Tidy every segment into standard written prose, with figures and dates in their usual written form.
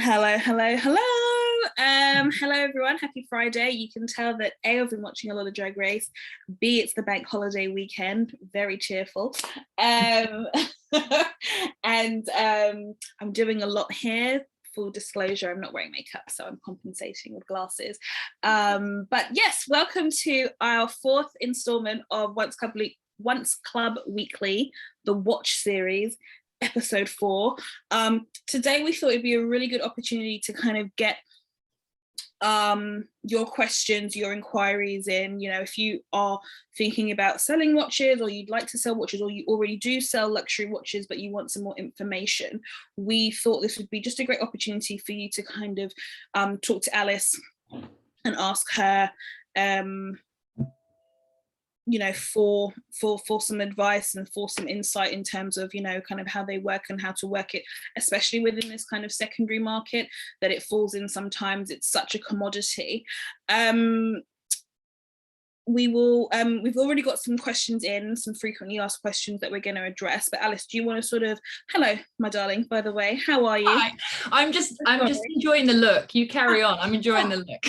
Hello, hello, hello. Hello everyone, happy Friday. You can tell that A, I've been watching a lot of Drag Race, B, it's the bank holiday weekend, very cheerful. And I'm doing a lot here. Full disclosure, I'm not wearing makeup, so I'm compensating with glasses. But yes, welcome to our fourth installment of ŌNCE Club Weekly, the Watch series. Episode 4. Today we thought it'd be a really good opportunity to kind of get your questions, your inquiries in. You know, if you are thinking about selling watches, or you'd like to sell watches, or you already do sell luxury watches but you want some more information, we thought this would be just a great opportunity for you to kind of talk to Alys and ask her you know, for some advice and for some insight in terms of, you know, kind of how they work and how to work it, especially within this kind of secondary market that it falls in sometimes. It's such a commodity. We've already got some questions in, some frequently asked questions that we're going to address. But Alys, do you want to sort of, hello, my darling, by the way, how are you? Hi. I'm just enjoying the look. You carry on. I'm enjoying the look.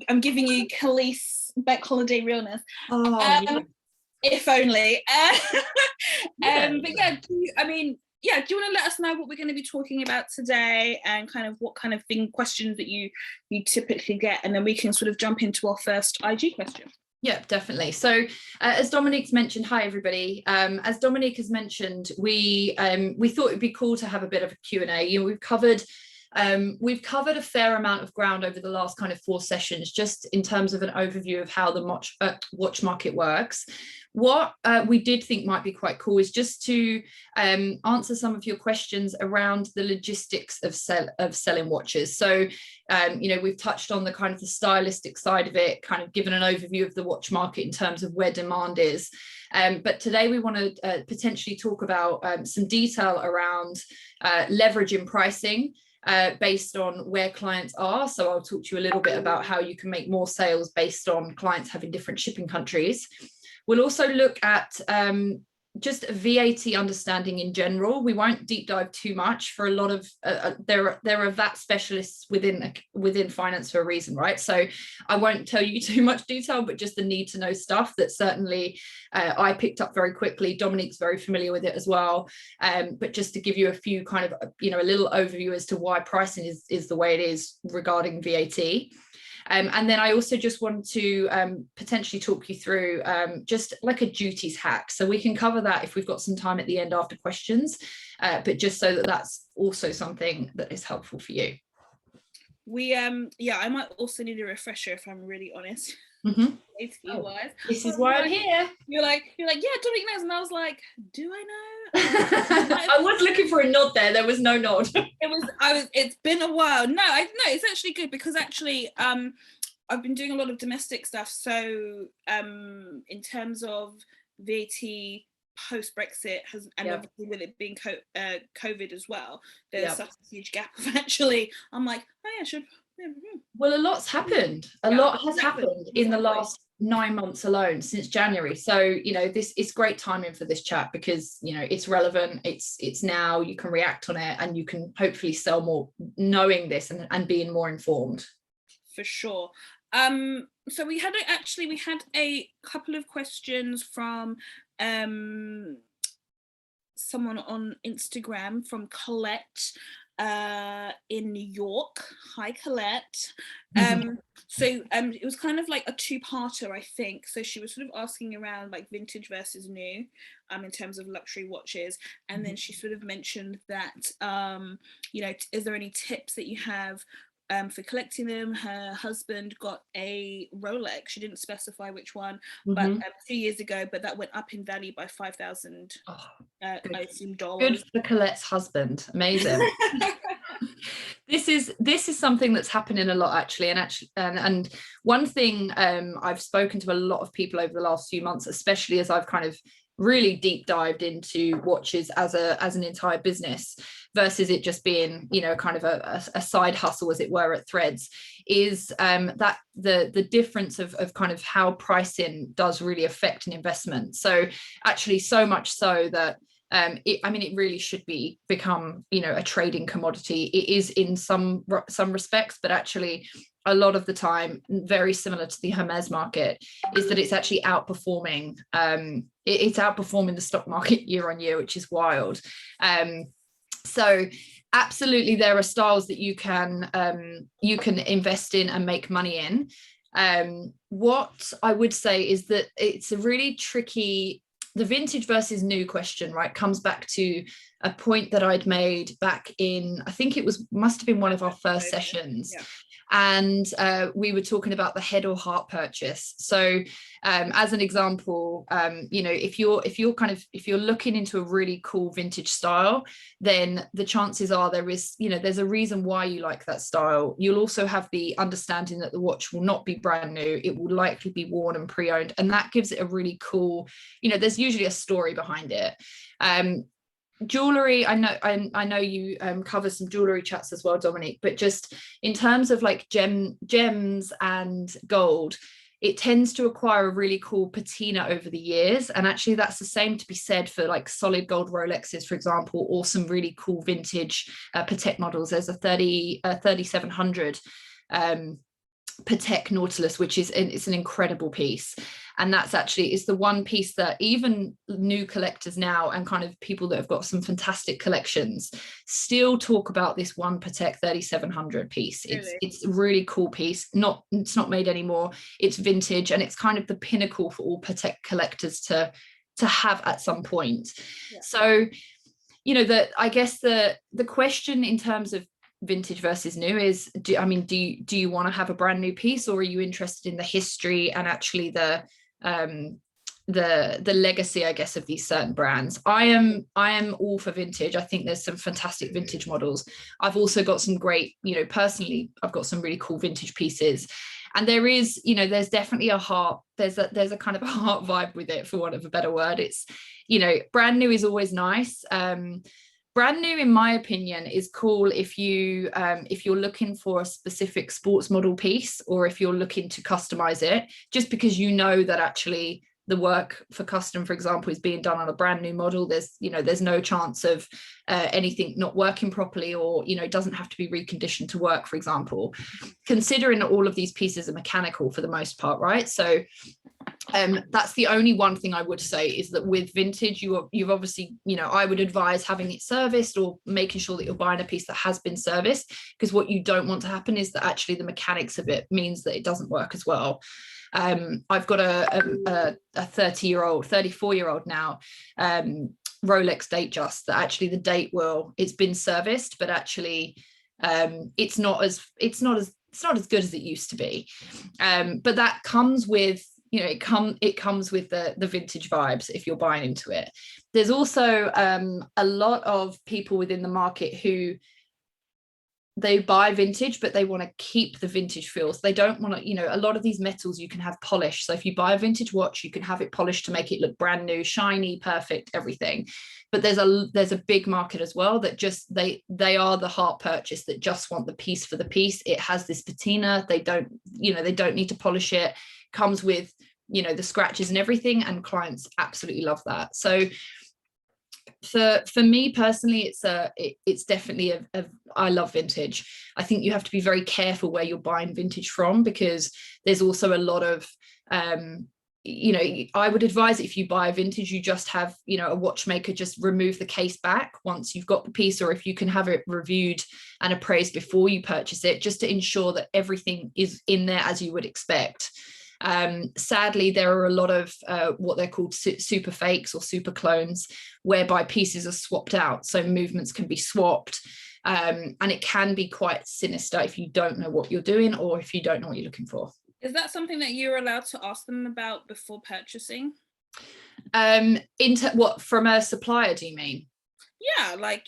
I'm giving you Khalees bank holiday realness. Yeah. If only. But yeah, do you want to let us know what we're going to be talking about today, and kind of what kind of questions that you typically get, and then we can sort of jump into our first IG question. Yeah, definitely. So as Dominique's mentioned, hi everybody. As Dominique has mentioned, we thought it'd be cool to have a bit of a Q&A. You know, we've covered a fair amount of ground over the last kind of 4 sessions, just in terms of an overview of how the watch market works. What we did think might be quite cool is just to answer some of your questions around the logistics of selling watches. So, you know, we've touched on the kind of the stylistic side of it, kind of given an overview of the watch market in terms of where demand is. But today we want to potentially talk about some detail around leverage in pricing, based on where clients are. So I'll talk to you a little bit about how you can make more sales based on clients having different shipping countries. We'll also look at just VAT understanding in general. We won't deep dive too much. For a lot of there are VAT specialists within finance for a reason, right? So I won't tell you too much detail, but just the need to know stuff that certainly I picked up very quickly. Dominique's very familiar with it as well. But just to give you a few kind of, you know, a little overview as to why pricing is the way it is regarding VAT. And then I also just want to potentially talk you through just like a duties hack. So we can cover that if we've got some time at the end after questions, but just so that that's also something that is helpful for you. I might also need a refresher, if I'm really honest. Mm-hmm. This is why I'm here. You're like, yeah, Dominique knows, and I was like, do I know? I was looking for a nod there. There was no nod. It's been a while. No, it's actually good, because actually, I've been doing a lot of domestic stuff. So, in terms of VAT post Brexit obviously with it being COVID as well, there's such a huge gap of actually. I'm like, oh yeah, I should. Well, a lot's happened. A lot has happened in the last 9 months alone, since January. So, you know, it's great timing for this chat, because, you know, it's relevant. It's now, you can react on it, and you can hopefully sell more knowing this and being more informed. For sure. So we had a couple of questions from someone on Instagram, from Colette in New York. Hi, Colette. So it was kind of like a 2-parter, I think. So she was sort of asking around like vintage versus new in terms of luxury watches, and then she sort of mentioned that you know, is there any tips that you have for collecting them? Her husband got a Rolex. She didn't specify which one, but a few years ago, but that went up in value by $5,000. I assume dollars. Good for Colette's husband. Amazing. This is something that's happening a lot, actually, and one thing I've spoken to a lot of people over the last few months, especially as I've kind of really deep dived into watches as an entire business, versus it just being, you know, kind of a side hustle, as it were, at Threads, is that the difference of kind of how pricing does really affect an investment. So actually, so much so that it really should become, a trading commodity. It is in some respects, but actually a lot of the time, very similar to the Hermes market, is that it's actually outperforming. It's outperforming the stock market year on year, which is wild. So absolutely, there are styles that you can invest in and make money in. What I would say is that it's a really tricky, the vintage versus new question, right, comes back to a point that I'd made back in, I think must have been one of our first sessions. Yeah. And we were talking about the head or heart purchase. So as an example, if you're looking into a really cool vintage style, then the chances are there's a reason why you like that style. You'll also have the understanding that the watch will not be brand new. It will likely be worn and pre-owned, and that gives it a really cool, there's usually a story behind it. Jewelry, I know you cover some jewelry chats as well, Dominique, but just in terms of like gems and gold, it tends to acquire a really cool patina over the years. And actually that's the same to be said for like solid gold Rolexes, for example, or some really cool vintage Patek models. There's a 3700 Patek Nautilus, which it's an incredible piece. And that's actually is the one piece that even new collectors now and kind of people that have got some fantastic collections still talk about this one Patek 3700 piece. Really? It's a really cool piece. It's not made anymore. It's vintage, and it's kind of the pinnacle for all Patek collectors to have at some point. Yeah. So, I guess the question in terms of vintage versus new is, do you want to have a brand new piece, or are you interested in the history and actually the legacy, I guess, of these certain brands? I am all for vintage. I think there's some fantastic vintage models. I've also got some great, personally, I've got some really cool vintage pieces, and there is, there's definitely a heart, there's a kind of a heart vibe with it, for want of a better word. It's, brand new is always nice. Brand new, in my opinion, is cool if you're looking for a specific sports model piece, or if you're looking to customize it, just because that actually the work for custom, for example, is being done on a brand new model. There's no chance of anything not working properly, or it doesn't have to be reconditioned to work, for example, considering that all of these pieces are mechanical for the most part, right? So that's the only one thing I would say, is that with vintage, you've obviously, I would advise having it serviced, or making sure that you're buying a piece that has been serviced, because what you don't want to happen is that actually the mechanics of it means that it doesn't work as well. I've got a 34-year-old now, Rolex Datejust, that actually the date it's been serviced, but actually it's not as good as it used to be. But that comes with, it comes with the vintage vibes if you're buying into it. There's also a lot of people within the market who they buy vintage, but they want to keep the vintage feel. So they don't want to, a lot of these metals you can have polished. So if you buy a vintage watch, you can have it polished to make it look brand new, shiny, perfect, everything. But there's a big market as well that just they are the heart purchase, that just want the piece for the piece. It has this patina. They don't need to polish it. Comes with, the scratches and everything, and clients absolutely love that. So for me personally, it's definitely I love vintage. I think you have to be very careful where you're buying vintage from, because there's also a lot of I would advise, if you buy a vintage, you just have a watchmaker just remove the case back once you've got the piece, or if you can have it reviewed and appraised before you purchase it, just to ensure that everything is in there as you would expect. Sadly, there are a lot of what they're called super fakes or super clones, whereby pieces are swapped out, so movements can be swapped, and it can be quite sinister if you don't know what you're doing, or if you don't know what you're looking for. Is that something that you're allowed to ask them about before purchasing? What, from a supplier, do you mean? Yeah, like,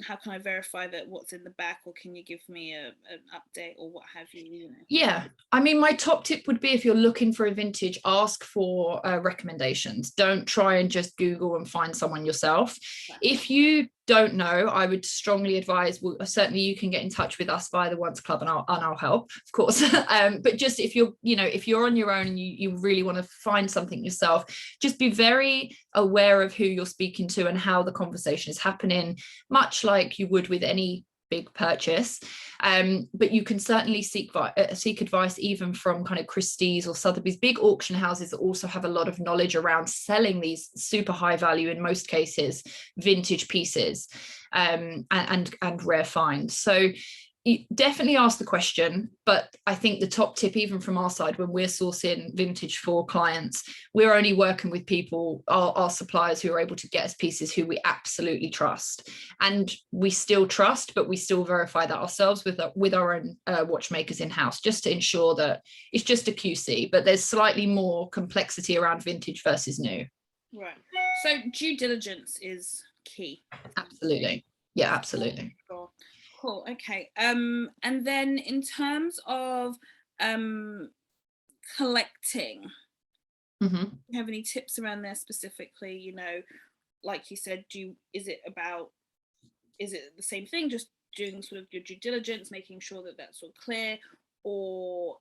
how can I verify that what's in the back, or can you give me an update, or what have you? Yeah, my top tip would be, if you're looking for a vintage, ask for recommendations. Don't try and just Google and find someone yourself. Yeah. If you don't know, I would strongly advise, well, certainly you can get in touch with us via the ŌNCE Club, and I'll help, of course. But just if you're on your own and you really want to find something yourself, just be very aware of who you're speaking to and how the conversation is happening, much like you would with any big purchase. But you can certainly seek advice even from kind of Christie's or Sotheby's, big auction houses that also have a lot of knowledge around selling these super high value, in most cases, vintage pieces, and rare finds. So definitely ask the question. But I think the top tip, even from our side, when we're sourcing vintage for clients, we're only working with people, our suppliers, who are able to get us pieces who we absolutely trust. And we still trust, but we still verify that ourselves with our own watchmakers in-house, just to ensure that it's just a QC, but there's slightly more complexity around vintage versus new. Right. So due diligence is key. Absolutely. Yeah, absolutely. Sure. Cool. Okay. And then in terms of collecting, Mm-hmm. do you have any tips around there specifically? You know, like you said, is it the same thing, just doing sort of your due diligence, making sure that that's all clear, or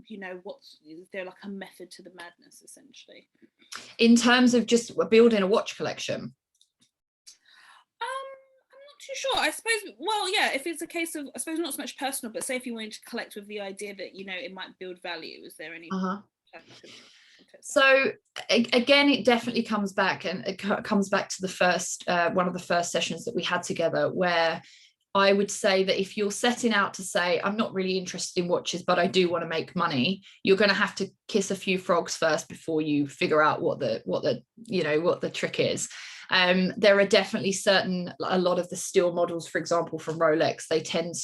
you know, is there like a method to the madness, essentially? In terms of just building a watch collection? Too sure. I suppose, well, yeah, if it's a case of, I suppose, not so much personal, but say if you wanted to collect with the idea that, you know, it might build value, is there any So again, it definitely comes back, and it comes back to the first one of the first sessions that we had together, where I would say that if you're setting out to say, I'm not really interested in watches, but I do want to make money, you're going to have to kiss a few frogs first before you figure out what the trick is. There are definitely a lot of the steel models, for example, from Rolex, they tend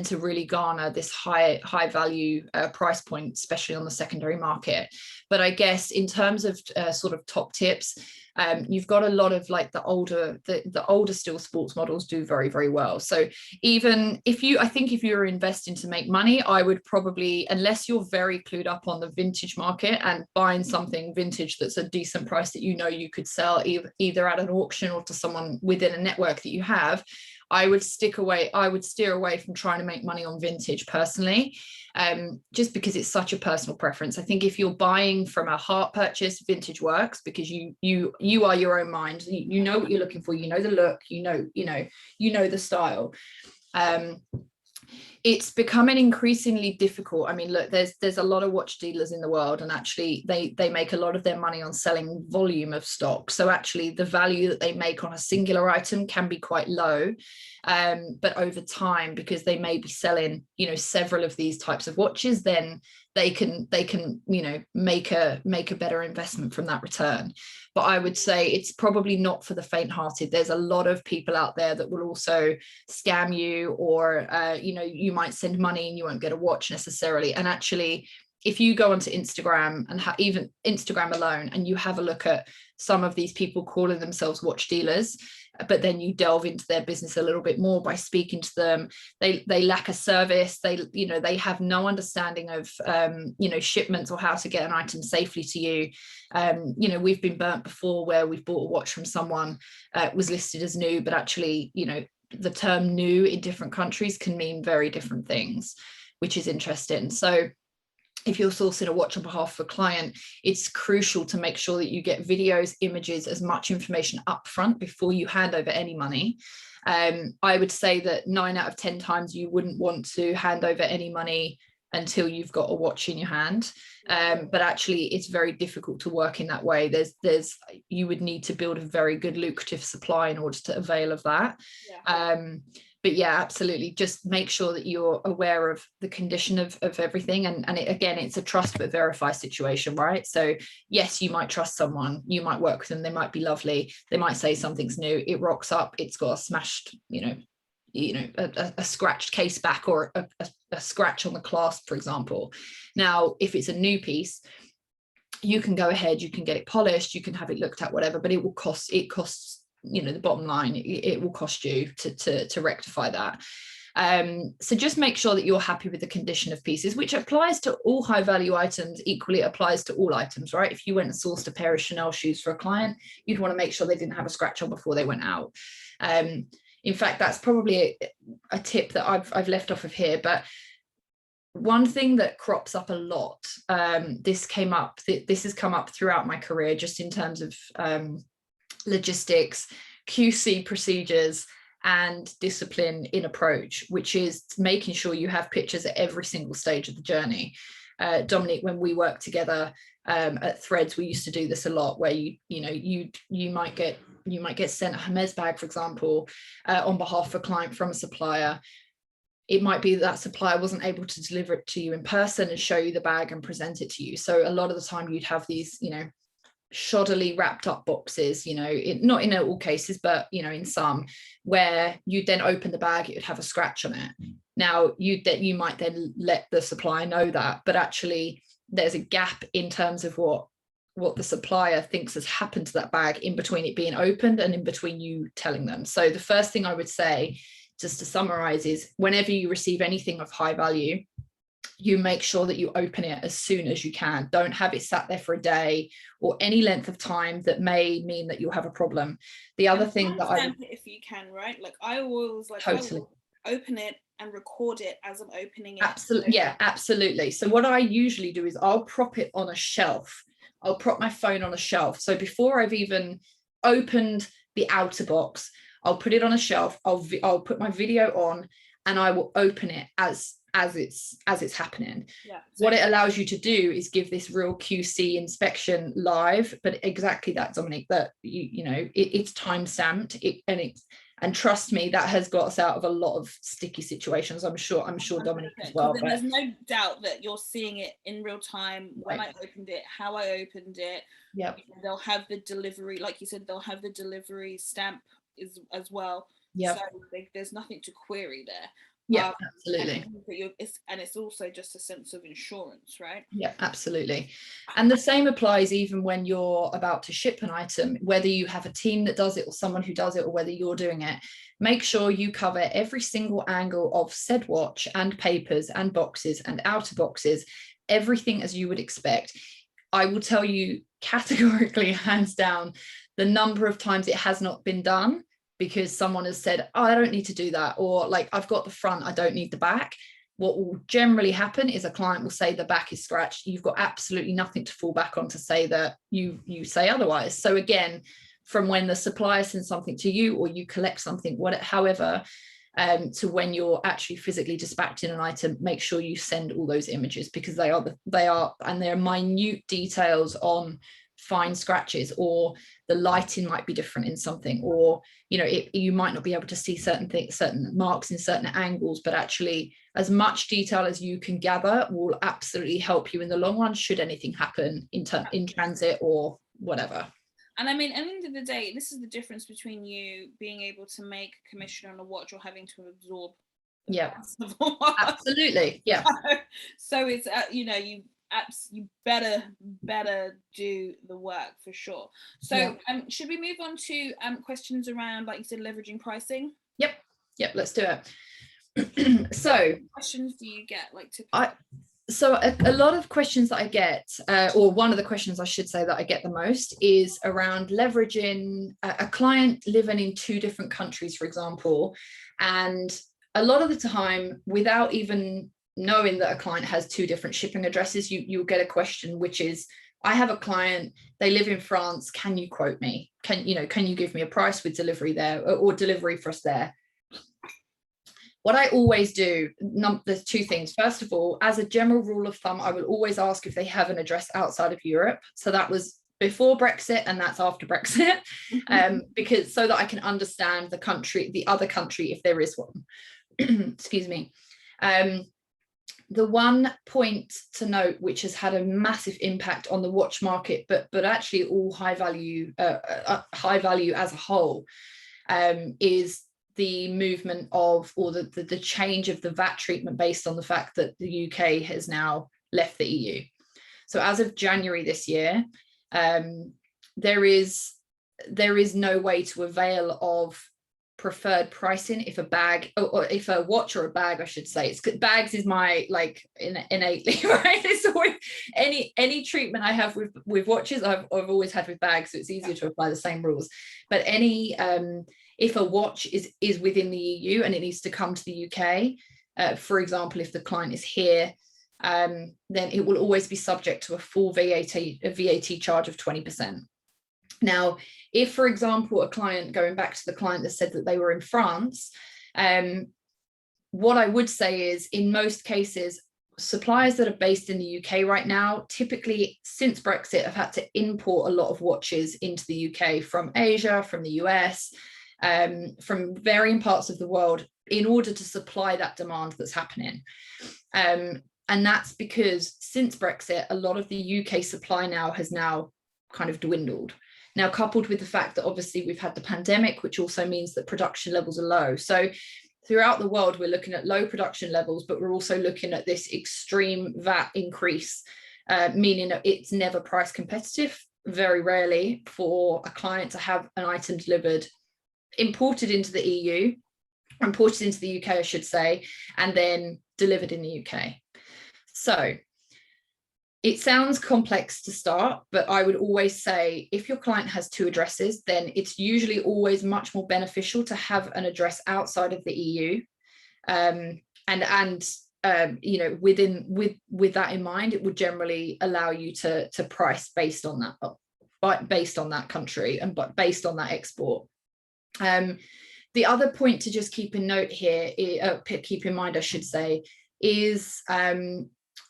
to really garner this high value price point, especially on the secondary market. But I guess in terms of sort of top tips, you've got a lot of like the older steel sports models do very, very well. So even if you're investing to make money, I would probably, unless you're very clued up on the vintage market and buying something vintage that's a decent price that you know you could sell either at an auction or to someone within a network that you have, I would steer away from trying to make money on vintage personally, just because it's such a personal preference. I think if you're buying from a heart purchase, vintage works, because you are your own mind. You know what you're looking for. You know the look. You know the style. It's becoming increasingly difficult. I mean, look, there's a lot of watch dealers in the world, and actually they make a lot of their money on selling volume of stock. So actually the value that they make on a singular item can be quite low. But over time, because they may be selling, you know, several of these types of watches, then they can you know, make a better investment from that return. But I would say it's probably not for the faint-hearted. There's a lot of people out there that will also scam you, or you know, you might send money and you won't get a watch necessarily. And actually, if you go onto Instagram, and even Instagram alone, and you have a look at some of these people calling themselves watch dealers, but then you delve into their business a little bit more by speaking to them, they lack a service. They have no understanding of you know, shipments or how to get an item safely to you. You know, we've been burnt before where we've bought a watch from someone, was listed as new, but actually, you know, the term new in different countries can mean very different things, which is interesting. So if you're sourcing a watch on behalf of a client, it's crucial to make sure that you get videos, images, as much information up front before you hand over any money. I would say that 9 out of 10 times you wouldn't want to hand over any money until you've got a watch in your hand. But actually it's very difficult to work in that way. You would need to build a very good lucrative supply in order to avail of that. But yeah, absolutely. Just make sure that you're aware of the condition of everything. And again, it's a trust but verify situation, right? So yes, you might trust someone, you might work with them, they might be lovely, they might say something's new, it rocks up, it's got a smashed, a scratched case back, or a scratch on the clasp, for example. Now, if it's a new piece, you can go ahead, you can get it polished, you can have it looked at, whatever, but it costs, you know, the bottom line, it will cost you to rectify that. So just make sure that you're happy with the condition of pieces, which applies to all high value items. Equally, it applies to all items, right? If you went and sourced a pair of Chanel shoes for a client, you'd want to make sure they didn't have a scratch on before they went out. In fact, that's probably a tip that I've left off of here. But one thing that crops up a lot, this has come up throughout my career, just in terms of logistics, QC procedures, and discipline in approach, which is making sure you have pictures at every single stage of the journey. Dominique, when we worked together at Threads, we used to do this a lot, where you might get sent a Hermes bag, for example, on behalf of a client from a supplier. It might be that supplier wasn't able to deliver it to you in person and show you the bag and present it to you. So a lot of the time you'd have these, shoddily wrapped up boxes, not in all cases, but, in some, where you'd then open the bag, it would have a scratch on it. Now, you might then let the supplier know that, but actually there's a gap in terms of what the supplier thinks has happened to that bag in between it being opened and in between you telling them. So the first thing I would say, just to summarize, is whenever you receive anything of high value, you make sure that you open it as soon as you can. Don't have it sat there for a day or any length of time that may mean that you'll have a problem. The other thing that I would, if you can, right? Like I always totally I will open it and record it as I'm opening it. Absolutely, yeah, absolutely. So what I usually do is I'll prop it on a shelf. I'll prop my phone on a shelf. So before I've even opened the outer box, I'll put it on a shelf. I'll put my video on, and I will open it as it's happening. Yeah, what it allows you to do is give this real QC inspection live, but exactly that, Dominique, that it's time stamped, and trust me, that has got us out of a lot of sticky situations. I'm sure Dominique as well. But there's no doubt that you're seeing it in real time, when I opened it, how I opened it. Yep. They'll have the delivery, like you said, they'll have the delivery stamp as well. Yeah. So there's nothing to query there. Yeah, absolutely. And it's also just a sense of insurance, right? Yeah, absolutely. And the same applies even when you're about to ship an item, whether you have a team that does it or someone who does it, or whether you're doing it. Make sure you cover every single angle of said watch and papers and boxes and outer boxes, everything as you would expect. I will tell you categorically, hands down, the number of times it has not been done because someone has said, oh, I don't need to do that, or like, I've got the front, I don't need the back. What will generally happen is a client will say the back is scratched. You've got absolutely nothing to fall back on to say that you say otherwise. So again, from when the supplier sends something to you or you collect something, however, to when you're actually physically dispatching an item, make sure you send all those images, because they are minute details on fine scratches, or the lighting might be different in something, or you might not be able to see certain things, certain marks in certain angles, but actually as much detail as you can gather will absolutely help you in the long run should anything happen in transit or whatever. And I mean, at the end of the day, this is the difference between you being able to make commission on a watch or having to absorb. Yeah, absolutely. Yeah. So it's you better do the work for sure. So yeah. Should we move on to questions around, like you said, leveraging pricing? Yep, let's do it. So what questions do you get, like, so a lot of questions that I get, or one of the questions I should say that I get the most, is around leveraging a client living in 2 different countries, for example. And a lot of the time, without even knowing that a client has 2 different shipping addresses, you'll get a question, which is, I have a client, they live in France, can you quote me? Can you give me a price with delivery there, or delivery for us there? What I always do, there's 2 things. First of all, as a general rule of thumb, I will always ask if they have an address outside of Europe. So that was before Brexit, and that's after Brexit, because so that I can understand the other country, if there is one. Excuse me. The one point to note, which has had a massive impact on the watch market, but actually all high value as a whole, is the movement of, or the change of the VAT treatment based on the fact that the UK has now left the EU. So as of January this year, there is no way to avail of preferred pricing if a bag, or if a watch or a bag, I should say. It's bags is my like innately, right? It's always any treatment I have with watches, I've always had with bags, so it's easier to apply the same rules. But any if a watch is within the EU and it needs to come to the UK, for example, if the client is here, then it will always be subject to a full VAT charge of 20%. Now, if, for example, a client, going back to the client that said that they were in France, what I would say is, in most cases, suppliers that are based in the UK right now, typically since Brexit, have had to import a lot of watches into the UK from Asia, from the US, from varying parts of the world, in order to supply that demand that's happening. And that's because since Brexit, a lot of the UK supply now has kind of dwindled. Now, coupled with the fact that obviously we've had the pandemic, which also means that production levels are low. So throughout the world, we're looking at low production levels, but we're also looking at this extreme VAT increase, meaning that it's never price competitive, very rarely, for a client to have an item delivered, imported into the EU, imported into the UK, I should say, and then delivered in the UK. So it sounds complex to start, but I would always say, if your client has 2 addresses, then it's usually always much more beneficial to have an address outside of the EU. You know, with that in mind, it would generally allow you to price based on that country and based on that export. The other point to just keep in mind, I should say, is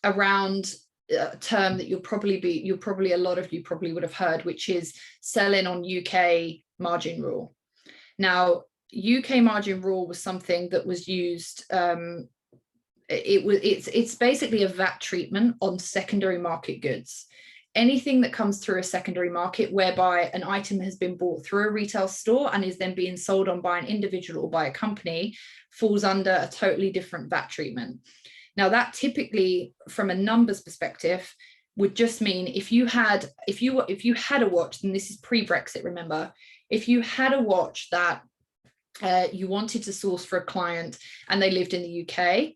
around a term that a lot of you probably would have heard, which is selling on UK margin rule. Now, UK margin rule was something that was used. It's basically a VAT treatment on secondary market goods. Anything that comes through a secondary market whereby an item has been bought through a retail store and is then being sold on by an individual or by a company falls under a totally different VAT treatment. Now, that typically, from a numbers perspective, would just mean if you had a watch, and this is pre-Brexit, remember, if you had a watch that you wanted to source for a client and they lived in the UK,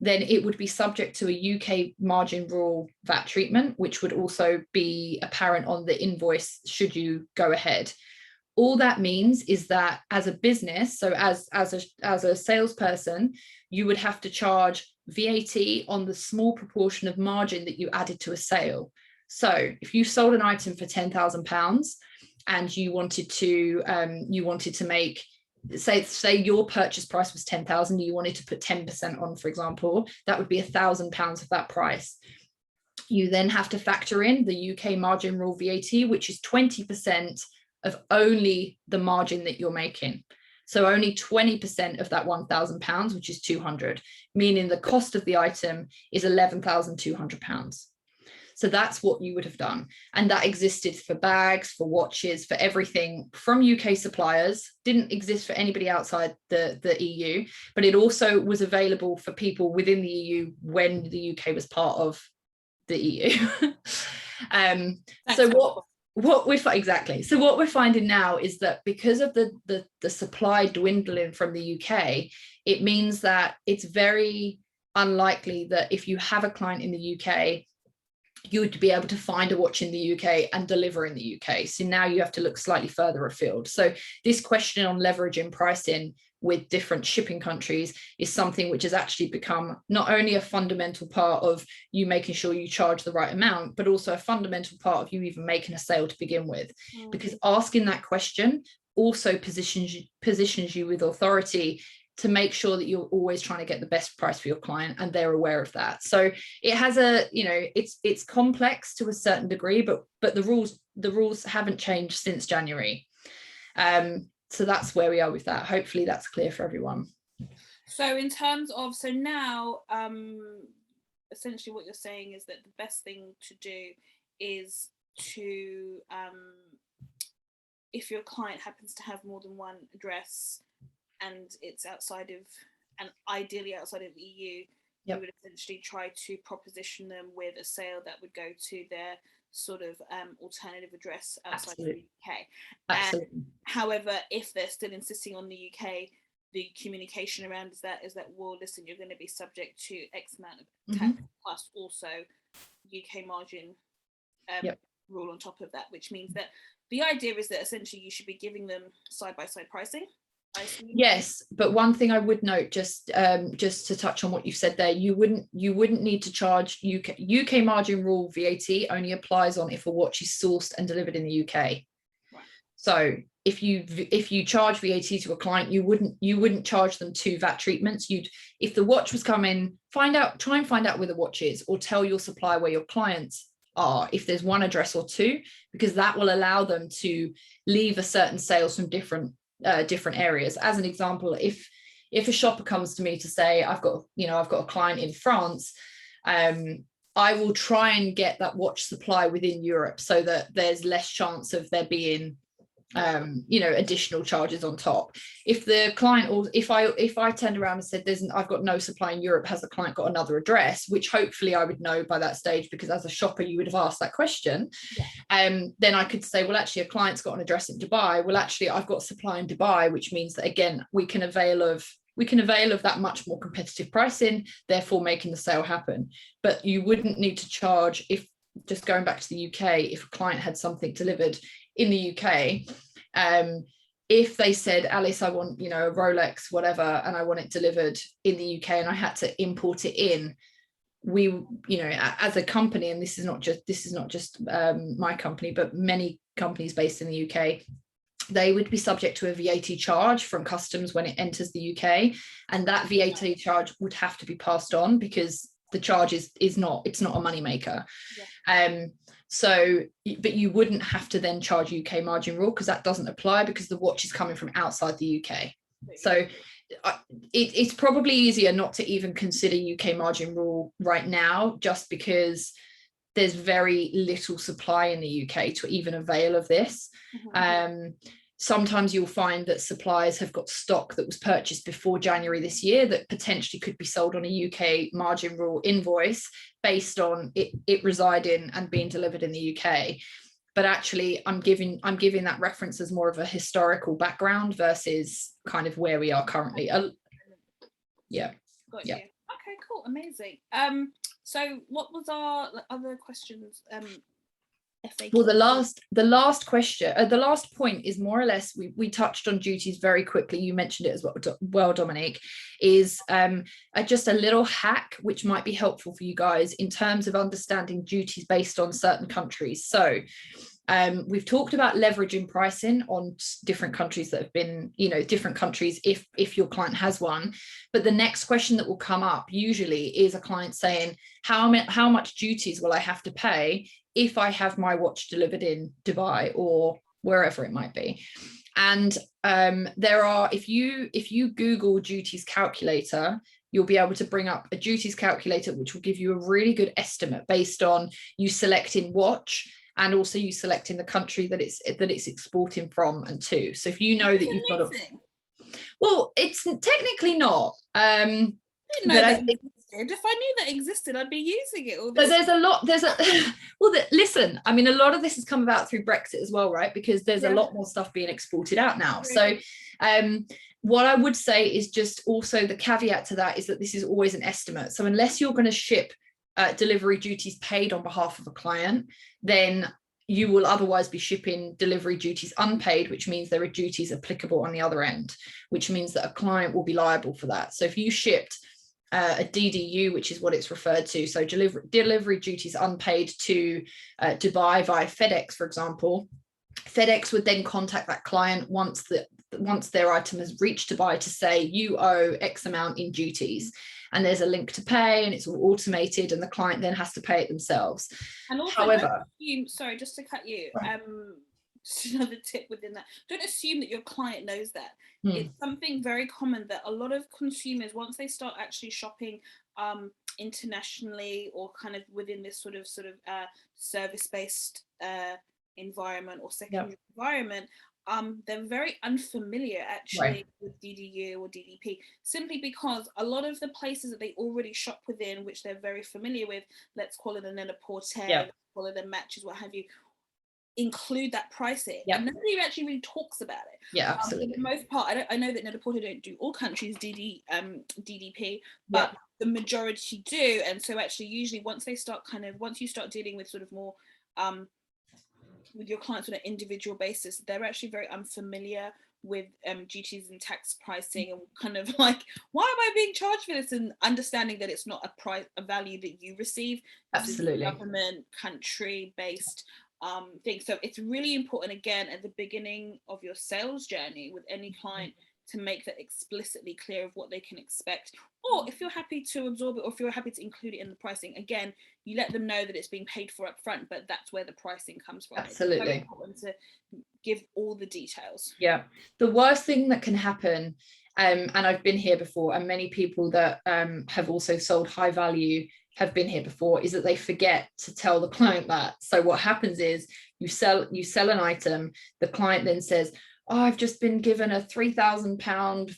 then it would be subject to a UK margin rule VAT treatment, which would also be apparent on the invoice should you go ahead. All that means is that as a business, so as a salesperson, you would have to charge VAT on the small proportion of margin that you added to a sale. So if you sold an item for £10,000 and you wanted to make, say your purchase price was 10,000, you wanted to put 10% on, for example, that would be £1,000 of that price. You then have to factor in the UK margin rule VAT, which is 20% of only the margin that you're making. So only 20% of that £1,000, which is 200, meaning the cost of the item is £11,200. So that's what you would have done. And that existed for bags, for watches, for everything from UK suppliers, didn't exist for anybody outside the EU, but it also was available for people within the EU when the UK was part of the EU. What we're finding now is that because of the supply dwindling from the UK, it means that it's very unlikely that if you have a client in the UK, you would be able to find a watch in the UK and deliver in the UK. So now you have to look slightly further afield. So this question on leveraging pricing with different shipping countries is something which has actually become not only a fundamental part of you making sure you charge the right amount, but also a fundamental part of you even making a sale to begin with. Because asking that question also positions you with authority to make sure that you're always trying to get the best price for your client, and they're aware of that. So it has it's complex to a certain degree, but the rules haven't changed since January. So that's where we are with that. Hopefully that's clear for everyone. So in terms of, so now essentially what you're saying is that the best thing to do is to, if your client happens to have more than one address and it's ideally outside of the EU, you would essentially try to proposition them with a sale that would go to their sort of alternative address outside of the UK. Absolutely. However, if they're still insisting on the UK, the communication around is that well, listen, you're going to be subject to X amount of tax plus also UK margin rule on top of that, which means that the idea is that essentially you should be giving them side-by-side pricing. Yes, but one thing I would note, just to touch on what you've said there, you wouldn't need to charge UK margin rule. VAT only applies on if a watch is sourced and delivered in the UK. Right. So if you charge VAT to a client, you wouldn't charge them 2 VAT treatments. If the watch was coming, try and find out where the watch is, or tell your supplier where your clients are, if there's 1 address or 2, because that will allow them to leave a certain sales from different areas. As an example, if a shopper comes to me to say, I've got a client in France, I will try and get that watch supply within Europe so that there's less chance of there being additional charges on top. If the client, or if I turned around and said I've got no supply in Europe, has the client got another address, which hopefully I would know by that stage, because as a shopper you would have asked that question, then I could say, well, actually a client's got an address in Dubai. Well, actually I've got supply in Dubai, which means that again we can avail of that much more competitive pricing, therefore making the sale happen. But you wouldn't need to charge, if just going back to the UK, if a client had something delivered in the UK, if they said, Alice, I want a Rolex, whatever, and I want it delivered in the UK, and I had to import it in, we, as a company, and this is not just my company, but many companies based in the UK, they would be subject to a VAT charge from customs when it enters the UK, and that VAT charge would have to be passed on, because the charge is not a moneymaker. But you wouldn't have to then charge UK margin rule, because that doesn't apply, because the watch is coming from outside the UK. So it's probably easier not to even consider UK margin rule right now, just because there's very little supply in the UK to even avail of this. Sometimes you'll find that suppliers have got stock that was purchased before January this year that potentially could be sold on a UK margin rule invoice based on it residing and being delivered in the UK. But actually, I'm giving that reference as more of a historical background versus kind of where we are currently. Got you. Okay, cool, amazing. So what was our other questions? FAQ. Well, the last question, the last point is more or less, we touched on duties very quickly. You mentioned it as well, Dominique, is just a little hack which might be helpful for you guys in terms of understanding duties based on certain countries. So we've talked about leveraging pricing on different countries that have been, different countries if your client has one. But the next question that will come up usually is a client saying, how much duties will I have to pay if I have my watch delivered in Dubai or wherever it might be? And there are, if you Google duties calculator, you'll be able to bring up a duties calculator, which will give you a really good estimate based on you selecting watch, and also you selecting the country that it's exporting from and to. So if you know that you've got well, it's technically not. But I think if I knew that existed, I'd be using it all this. But listen, I mean, a lot of this has come about through Brexit as well, right? Because there's a lot more stuff being exported out now. So what I would say is just also the caveat to that is that this is always an estimate. So unless you're going to ship delivery duties paid on behalf of a client, then you will otherwise be shipping delivery duties unpaid, which means there are duties applicable on the other end, which means that a client will be liable for that. So if you shipped a DDU, which is what it's referred to, so delivery duties unpaid to Dubai via FedEx, for example, FedEx would then contact that client once their item has reached Dubai to say, you owe X amount in duties. And there's a link to pay, and it's all automated, and the client then has to pay it themselves. And also, however, sorry, just to cut you, just another tip within that, don't assume that your client knows that. It's something very common that a lot of consumers, once they start actually shopping internationally or kind of within this sort of service-based environment or secondary environment, they're very unfamiliar actually with DDU or DDP, simply because a lot of the places that they already shop within, which they're very familiar with, let's call it a Net-a-Porter, let's call it a Matches, what have you, include that pricing, and nobody actually really talks about it. Absolutely. For the most part, I know that Net-a-Porter don't do all countries DDP, but the majority do. And so actually usually once you start dealing with sort of more with your clients on an individual basis, they're actually very unfamiliar with duties and tax pricing, and kind of like, why am I being charged for this? And understanding that it's not a value that you receive. Absolutely. This is government, country based thing. So it's really important, again, at the beginning of your sales journey with any client, to make that explicitly clear of what they can expect, or if you're happy to absorb it, or if you're happy to include it in the pricing, again, you let them know that it's being paid for up front, but that's where the pricing comes from. Absolutely. It's very important to give all the details. The worst thing that can happen, and I've been here before, and many people that have also sold high value have been here before, is that they forget to tell the client that. So what happens is you sell an item, the client then says, oh, I've just been given a £3,000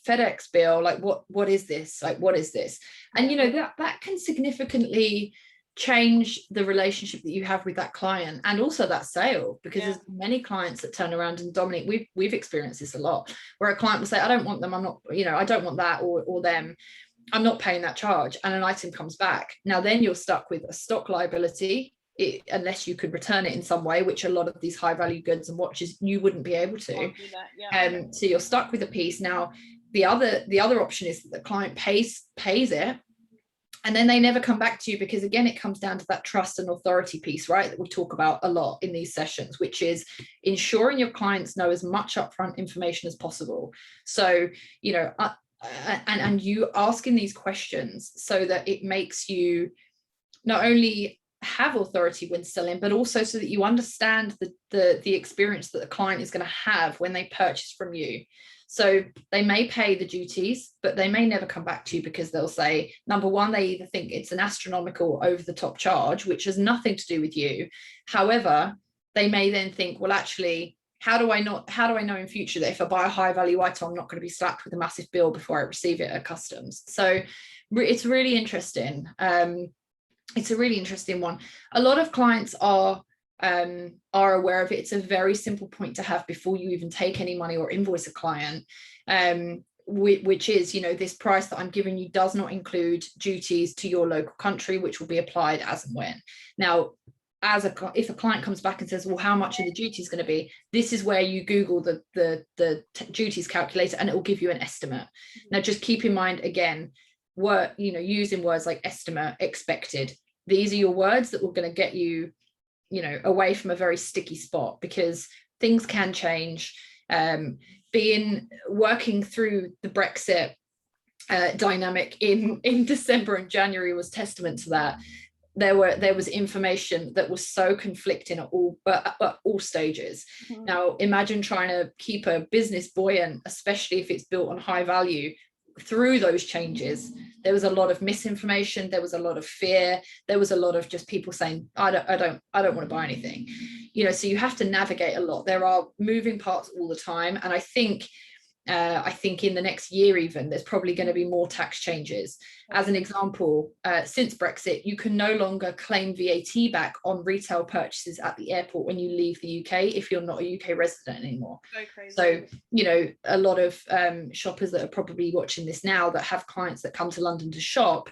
FedEx bill, like what is this, like what is this? And you know, that can significantly change the relationship that you have with that client, and also that sale, because there's many clients that turn around, and Dominic, we've experienced this a lot, where a client will say, I don't want them, I'm not, you know, I don't want that or them, I'm not paying that charge, and an item comes back. Now then you're stuck with a stock liability, unless you could return it in some way, which a lot of these high value goods and watches you wouldn't be able to. So you're stuck with a piece. Now the other option is that the client pays it, and then they never come back to you, because again, it comes down to that trust and authority piece, right, that we talk about a lot in these sessions, which is ensuring your clients know as much upfront information as possible. So, you know, and you asking these questions so that it makes you not only have authority when selling, but also so that you understand the experience that the client is going to have when they purchase from you. So they may pay the duties, but they may never come back to you, because they'll say, number one, they either think it's an astronomical over the top charge, which has nothing to do with you. However, they may then think, well, actually, how do I know in future that if I buy a high value item, I'm not going to be slapped with a massive bill before I receive it at customs? So it's really interesting. It's a really interesting one. A lot of clients are aware of it. It's a very simple point to have before you even take any money or invoice a client, which is, you know, this price that I'm giving you does not include duties to your local country, which will be applied as and when. Now, if a client comes back and says, well, how much are the duties going to be? This is where you Google the duties calculator, and it will give you an estimate. Now, just keep in mind, again, using words like estimate, expected. These are your words that are going to get you, you know, away from a very sticky spot, because things can change. Working through the Brexit dynamic in December and January was testament to that. There was information that was so conflicting at all stages. Now imagine trying to keep a business buoyant, especially if it's built on high value, through those changes. There was a lot of misinformation, there was a lot of fear, there was a lot of just people saying, I don't want to buy anything, you know. So you have to navigate a lot. There are moving parts all the time, and I think in the next year even, there's probably going to be more tax changes. As an example, since Brexit, you can no longer claim VAT back on retail purchases at the airport when you leave the UK if you're not a UK resident anymore. So crazy. So, you know, a lot of shoppers that are probably watching this now that have clients that come to London to shop,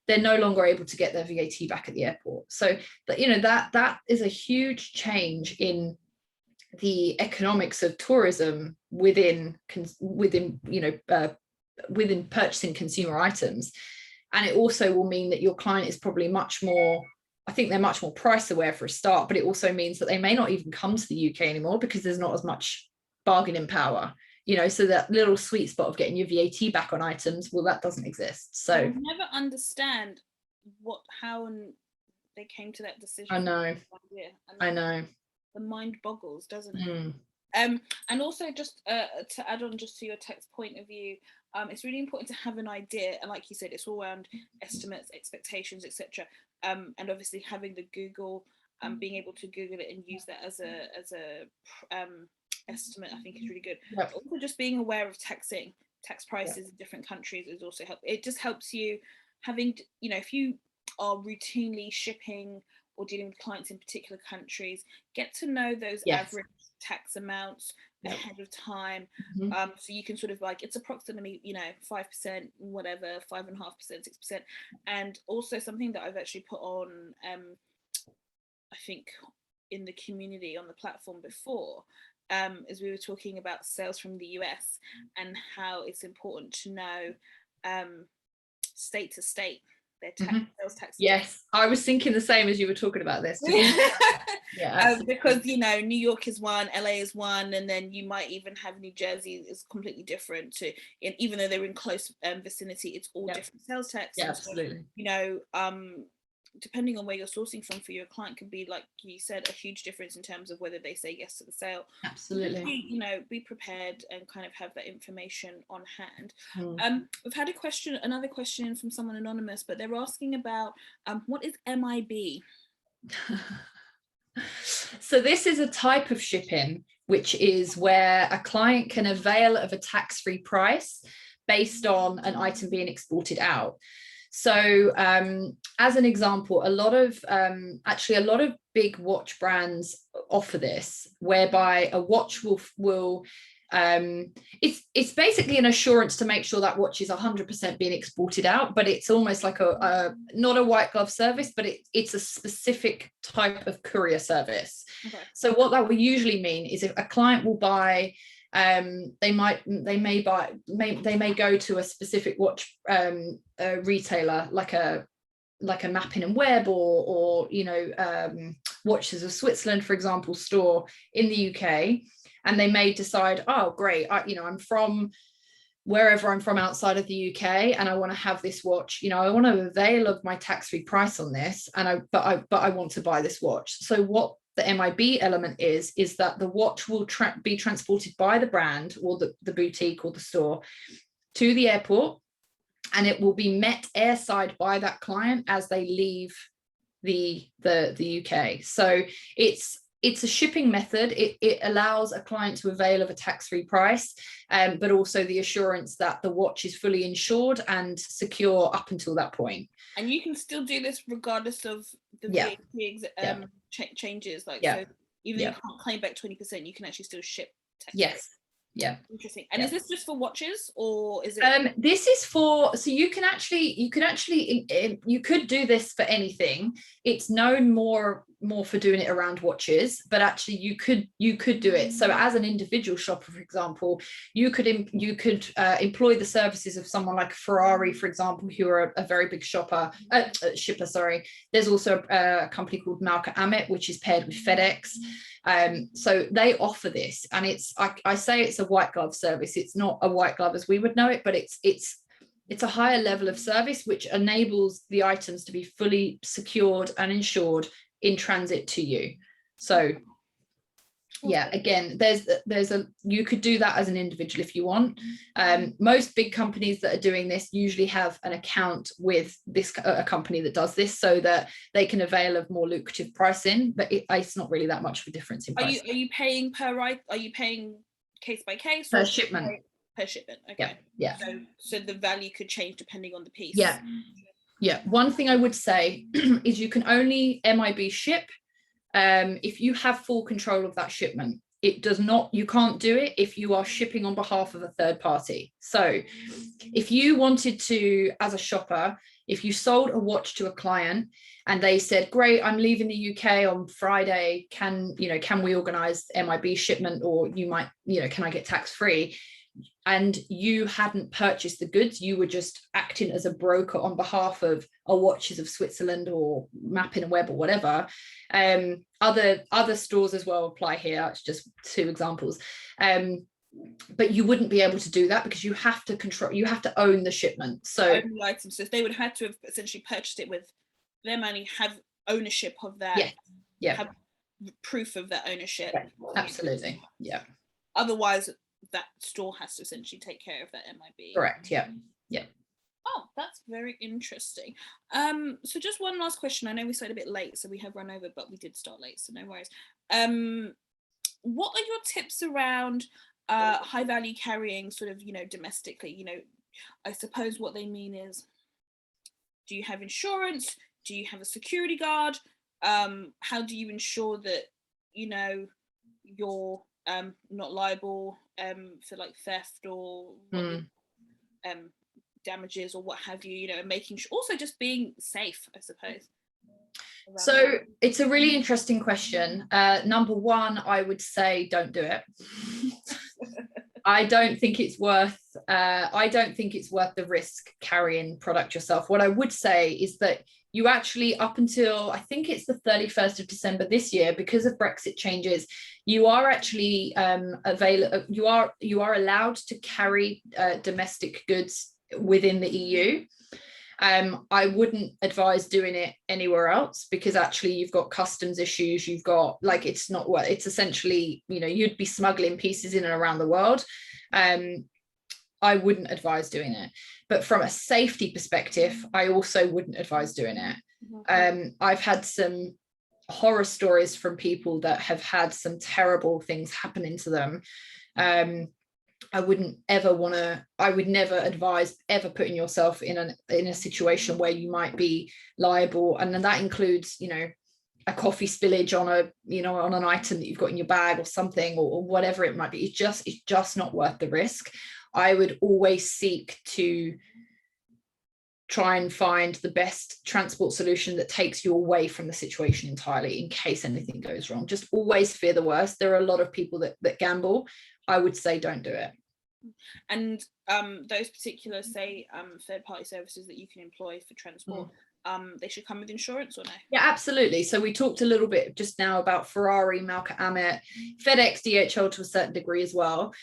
they're no longer able to get their VAT back at the airport. So, you know, that is a huge change in the economics of tourism within purchasing consumer items. And it also will mean that your client is probably much more price aware for a start, but it also means that they may not even come to the UK anymore, because there's not as much bargaining power, you know. So that little sweet spot of getting your VAT back on items, well, that doesn't exist. So I never understand how they came to that decision. I know. The mind boggles, doesn't it? And also, just to add on, just to your text point of view, it's really important to have an idea, and like you said, it's all around estimates, expectations, etc. And obviously having the Google, being able to Google it and use that as a estimate, I think, is really good. Yep. Also, just being aware of tax prices in different countries is also it just helps you having, if you are routinely shipping or dealing with clients in particular countries, get to know those average tax amounts ahead of time. So you can sort of like, it's approximately 5%, whatever, 5.5%, 6%. And also something that I've actually put on I think in the community on the platform before, as we were talking about sales from the US and how it's important to know state to state their sales tax. Yes, I was thinking the same as you were talking about this. Because New York is one, LA is one, and then you might even have New Jersey is completely different to, and even though they're in close vicinity, it's all different sales tax. Yeah, absolutely. Depending on where you're sourcing from for your client could be, like you said, a huge difference in terms of whether they say yes to the sale. Absolutely. Be prepared and kind of have that information on hand. We've had another question from someone anonymous, but they're asking about what is MIB? So this is a type of shipping which is where a client can avail of a tax-free price based on an item being exported out. So as an example, a lot of big watch brands offer this, whereby a watch will it's basically an assurance to make sure that watch is 100% being exported out, but it's almost like a not a white glove service, but it's a specific type of courier service. So what that will usually mean is if a client will buy, they may go to a specific watch retailer like a Mappin and Webb or Watches of Switzerland, for example, store in the UK, and they may decide, oh great, I'm from wherever I'm from outside of the UK, and I want to have this watch, I want to avail of my tax-free price on this, but I want to buy this watch. So what the MIB element is that the watch will be transported by the brand or the boutique or the store to the airport, and it will be met airside by that client as they leave the UK. So it's a shipping method. It allows a client to avail of a tax-free price, but also the assurance that the watch is fully insured and secure up until that point. And you can still do this regardless of the VAT changes. So even though you can't claim back 20%, you can actually still ship tax-free. Yes. Yeah. Interesting. And is this just for watches, or is it? This is for, so you could do this for anything. It's known more for doing it around watches, but actually you could do it. So as an individual shopper, for example, you could employ the services of someone like Ferrari, for example, who are a very big shipper. Sorry. There's also a company called Malka Amit, which is paired with FedEx. So they offer this, and I say it's a white glove service. It's not a white glove as we would know it, but it's a higher level of service which enables the items to be fully secured and insured in transit to you. So yeah, again, you could do that as an individual if you want. Most big companies that are doing this usually have an account with a company that does this, so that they can avail of more lucrative pricing, but it's not really that much of a difference in price. Are you paying are you paying case by case, per shipment? Per shipment. Okay. Yeah. So the value could change depending on the piece. Yeah. One thing I would say is you can only MIB ship if you have full control of that shipment. You can't do it if you are shipping on behalf of a third party. So if you wanted to, as a shopper, if you sold a watch to a client and they said, great, I'm leaving the UK on Friday, can we organize MIB shipment, or can I get tax free? And you hadn't purchased the goods, you were just acting as a broker on behalf of Watches of Switzerland or Mappin and Webb or whatever. Other stores as well apply here. It's just two examples. But you wouldn't be able to do that because you have to own the shipment. So own the items. So they would have to have essentially purchased it with their money, have ownership of that. Have proof of that ownership. Absolutely. Yeah. Otherwise, that store has to essentially take care of that MIB. Correct. Yeah. Oh, that's very interesting. So just one last question. I know we started a bit late, so we have run over, but we did start late, so no worries. what are your tips around high value carrying sort of, domestically? I suppose what they mean is, do you have insurance? Do you have a security guard? How do you ensure that, you're not liable for like theft or damages or what have you, and making sure, also just being safe, I suppose. So it's a really interesting question. Number one, I would say don't do it. I don't think it's worth the risk carrying product yourself. What I would say is that you actually, up until I think it's the 31st of December this year, because of Brexit changes, you are actually you are allowed to carry domestic goods within the EU. I wouldn't advise doing it anywhere else, because actually you've got customs issues, you've got, like, it's not what it's essentially, you'd be smuggling pieces in and around the world. I wouldn't advise doing it. But from a safety perspective, I also wouldn't advise doing it. I've had some horror stories from people that have had some terrible things happening to them. I would never advise ever putting yourself in a situation where you might be liable. And then that includes, a coffee spillage on an item that you've got in your bag or something, or whatever it might be. It's just not worth the risk. I would always seek to try and find the best transport solution that takes you away from the situation entirely, in case anything goes wrong. Just always fear the worst. There are a lot of people that gamble. I would say don't do it. And those particular, say, third-party services that you can employ for transport, they should come with insurance, or no? Yeah, absolutely. So we talked a little bit just now about Ferrari, Malka Amit, FedEx, DHL to a certain degree as well.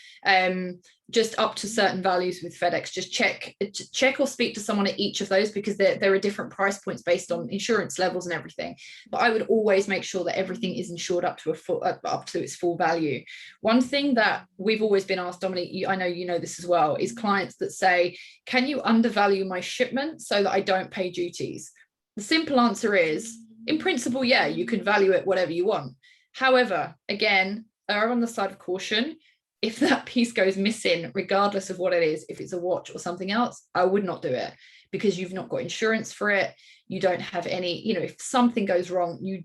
Just up to certain values with FedEx. Just check or speak to someone at each of those, because there are different price points based on insurance levels and everything. But I would always make sure that everything is insured up to its full value. One thing that we've always been asked, Dominique, I know you know this as well, is clients that say, can you undervalue my shipment so that I don't pay duties? The simple answer is, in principle, yeah, you can value it whatever you want. However, again, err on the side of caution. If that piece goes missing, regardless of what it is, if it's a watch or something else, I would not do it, because you've not got insurance for it. You don't have any, if something goes wrong, you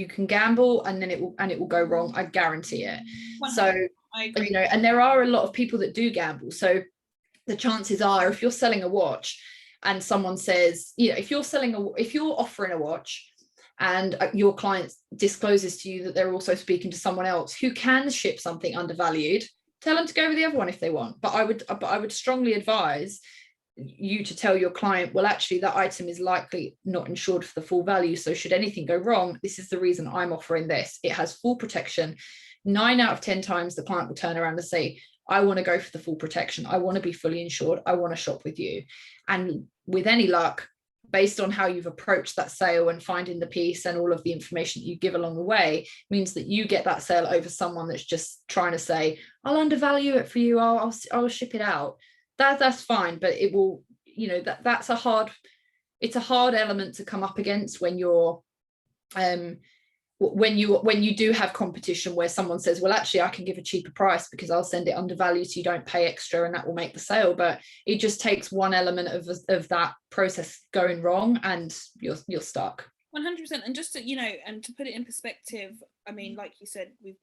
can gamble and then it will go wrong. I guarantee it. 100%. So, I agree. And there are a lot of people that do gamble. So the chances are, if you're selling a watch and someone says, if you're offering a watch and your client discloses to you that they're also speaking to someone else who can ship something undervalued, tell them to go with the other one if they want. But I would strongly advise you to tell your client, well, actually that item is likely not insured for the full value, so should anything go wrong, this is the reason I'm offering this. It has full protection. 9 out of 10 times the client will turn around and say, I want to go for the full protection. I want to be fully insured. I want to shop with you. And with any luck, based on how you've approached that sale and finding the piece and all of the information that you give along the way, means that you get that sale over someone that's just trying to say, I'll undervalue it for you, I'll ship it out. That's fine, but it will, that's a hard element to come up against when you're when you do have competition where someone says, well, actually I can give a cheaper price because I'll send it undervalued so you don't pay extra, and that will make the sale. But it just takes one element of that process going wrong and you're stuck. 100%. And just to, and to put it in perspective, I mean, like you said, we've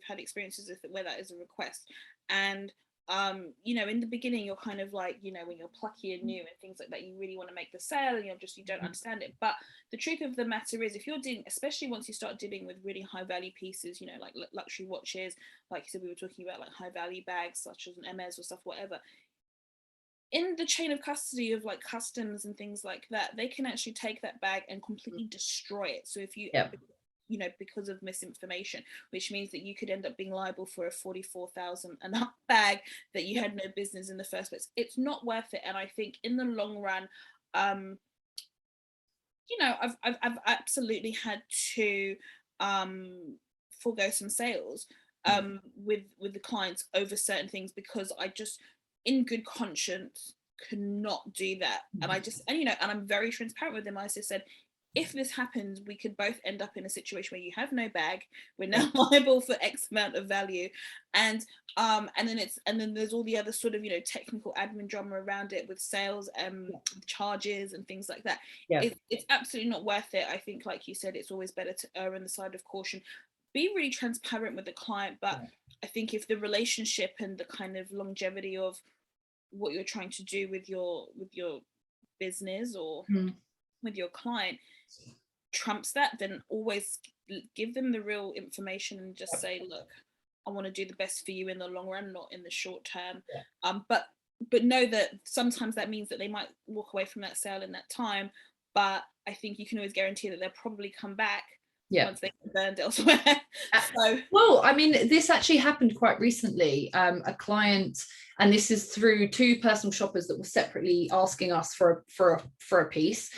had experiences where that is a request, and in the beginning you're kind of like, when you're plucky and new and things like that, you really want to make the sale and you don't understand it. But the truth of the matter is, if you're dealing, especially once you start dealing with really high value pieces, like luxury watches, like you said, we were talking about like high value bags such as an Hermes or stuff, whatever, in the chain of custody of like customs and things like that, they can actually take that bag and completely destroy it. So if you because of misinformation, which means that you could end up being liable for a 44,000 and up bag that you had no business in the first place. It's not worth it. And I think in the long run, I've absolutely had to forego some sales with the clients over certain things, because I just, in good conscience, cannot do that. And I just, and I'm very transparent with them. I just said, if this happens, we could both end up in a situation where you have no bag, we're now liable for X amount of value, and then there's all the other sort of, you know, technical admin drama around it with sales charges and things like that. It's absolutely not worth it. I think, like you said, it's always better to err on the side of caution. Be really transparent with the client, but I think if the relationship and the kind of longevity of what you're trying to do with your business or with your client trumps that, then always give them the real information and just say, look, I want to do the best for you in the long run, not in the short term. But know that sometimes that means that they might walk away from that sale in that time, but I think you can always guarantee that they'll probably come back once they get burned elsewhere. Well, I mean, this actually happened quite recently. A client, and this is through two personal shoppers that were separately asking us for a piece.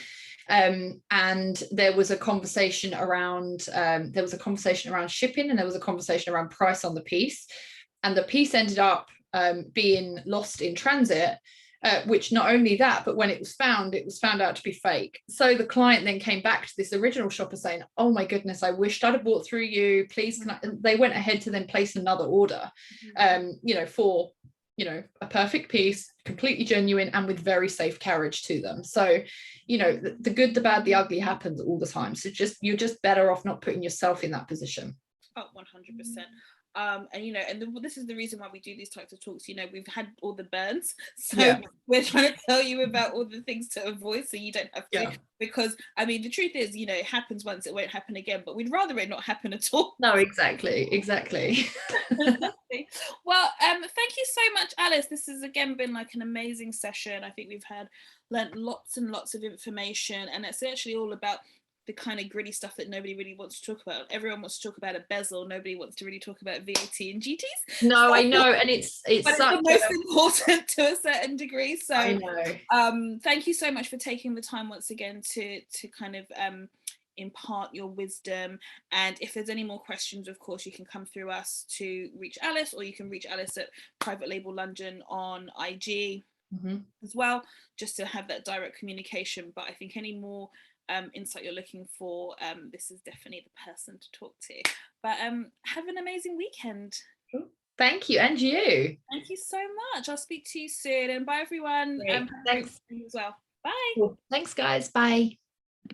And there was a conversation around shipping, and there was a conversation around price on the piece, and the piece ended up being lost in transit, which not only that, but when it was found out to be fake. So the client then came back to this original shopper saying, oh my goodness, I wished I'd have bought through you, please can I? And they went ahead to then place another order, you know, for, you know, a perfect piece, completely genuine and with very safe carriage to them. So, you know, the good, the bad, the ugly happens all the time. So you're just better off not putting yourself in that position. Oh, 100%. And you know, and this is the reason why we do these types of talks. You know, we've had all the burns, so we're trying to tell you about all the things to avoid, so you don't have to. Because I mean, the truth is, you know, it happens once, it won't happen again. But we'd rather it not happen at all. No, exactly. Well, thank you so much, Alys. This has again been like an amazing session. I think we've learnt lots and lots of information, and it's actually all about the kind of gritty stuff that nobody really wants to talk about. Everyone wants to talk about a bezel. Nobody wants to really talk about VAT and GTs. No, I know, and it's the most important to a certain degree. So I know. Thank you so much for taking the time once again to kind of impart your wisdom. And if there's any more questions, of course, you can come through us to reach Alys, or you can reach Alys at Private Label London on IG as well, just to have that direct communication. But I think any more insight you're looking for, this is definitely the person to talk to. But have an amazing weekend. Thank you, and you. Thank you so much. I'll speak to you soon, and bye everyone. Thanks as well. Bye. Cool. Thanks guys, bye.